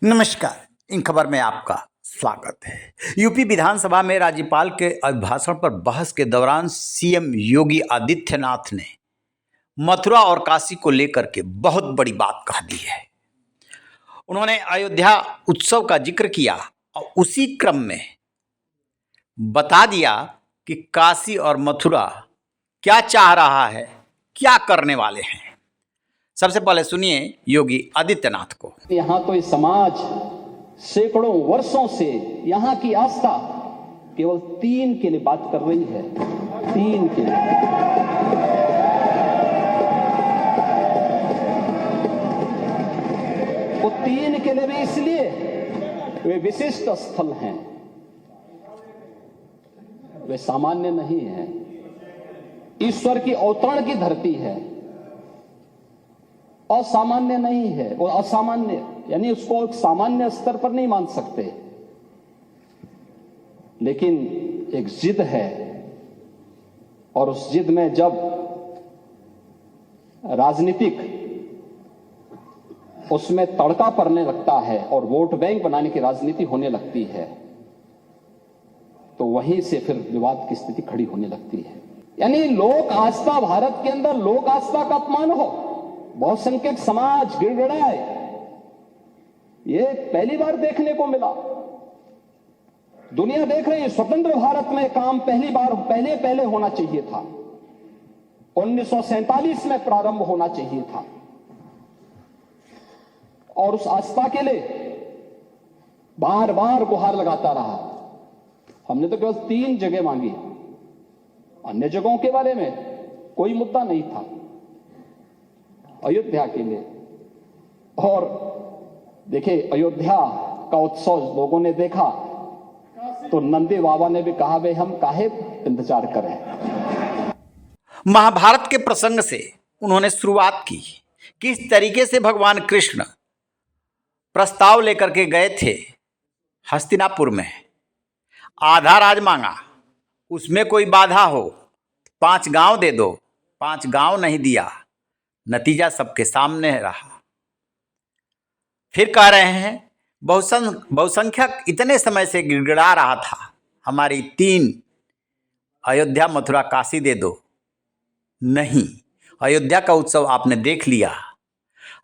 नमस्कार। इन खबर में आपका स्वागत है। यूपी विधानसभा में राज्यपाल के अभिभाषण पर बहस के दौरान सीएम योगी आदित्यनाथ ने मथुरा और काशी को लेकर के बहुत बड़ी बात कह दी है। उन्होंने अयोध्या उत्सव का जिक्र किया और उसी क्रम में बता दिया कि काशी और मथुरा क्या चाह रहा है, क्या करने वाले हैं। सबसे पहले सुनिए योगी आदित्यनाथ को। यहाँ तो इस समाज सैकड़ों वर्षों से यहाँ की आस्था केवल 3 के लिए बात कर रही है। 3 के लिए। वो 3 के लिए भी इसलिए वे विशिष्ट स्थल हैं, वे सामान्य नहीं हैं। ईश्वर की अवतरण की धरती है, असामान्य नहीं है। वो असामान्य यानी उसको एक सामान्य स्तर पर नहीं मान सकते, लेकिन एक जिद है, और उस जिद में जब राजनीतिक उसमें तड़का पड़ने लगता है और वोट बैंक बनाने की राजनीति होने लगती है, तो वहीं से फिर विवाद की स्थिति खड़ी होने लगती है। यानी लोक आस्था, भारत के अंदर लोक आस्था का अपमान हो, बहुसंख्यक समाज गिड़गिड़ाए, ये पहली बार देखने को मिला। दुनिया देख रही है, स्वतंत्र भारत में काम पहली बार पहले होना चाहिए था। 1947 में प्रारंभ होना चाहिए था, और उस आस्था के लिए बार बार गुहार लगाता रहा। हमने तो केवल 3 जगह मांगी, अन्य जगहों के बारे में कोई मुद्दा नहीं था। अयोध्या के लिए, और देखिए अयोध्या का उत्सव लोगों ने देखा तो नंदी बाबा ने भी कहा, भाई हम काहे इंतजार करें। महाभारत के प्रसंग से उन्होंने शुरुआत की। किस तरीके से भगवान कृष्ण प्रस्ताव लेकर के गए थे हस्तिनापुर में, आधा राज मांगा, उसमें कोई बाधा हो 5 गांव दे दो, 5 गांव नहीं दिया, नतीजा सबके सामने रहा। फिर कह रहे हैं बहुसंख्यक इतने समय से गिड़गिड़ा रहा था, हमारी 3 अयोध्या मथुरा काशी दे दो। नहीं, अयोध्या का उत्सव आपने देख लिया,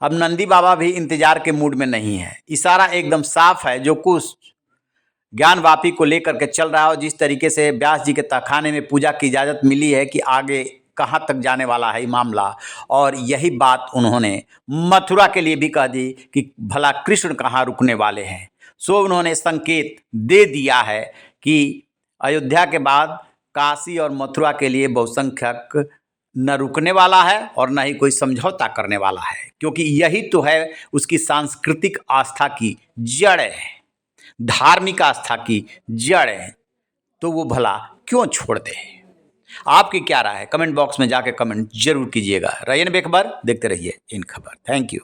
अब नंदी बाबा भी इंतजार के मूड में नहीं है। इशारा एकदम साफ है, जो कुछ ज्ञान वापी को लेकर के चल रहा है और जिस तरीके से व्यास जी के तहखाने में पूजा की इजाज़त मिली है कि आगे कहाँ तक जाने वाला है मामला। और यही बात उन्होंने मथुरा के लिए भी कह दी कि भला कृष्ण कहाँ रुकने वाले हैं। सो उन्होंने संकेत दे दिया है कि अयोध्या के बाद काशी और मथुरा के लिए बहुसंख्यक न रुकने वाला है और न ही कोई समझौता करने वाला है, क्योंकि यही तो है उसकी सांस्कृतिक आस्था की जड़ है, धार्मिक आस्था की जड़ है। तो वो भला क्यों छोड़ दे। आपकी क्या राय है, कमेंट बॉक्स में जाके कमेंट जरूर कीजिएगा। रहिए बेखबर, देखते रहिए इन खबर। Thank you.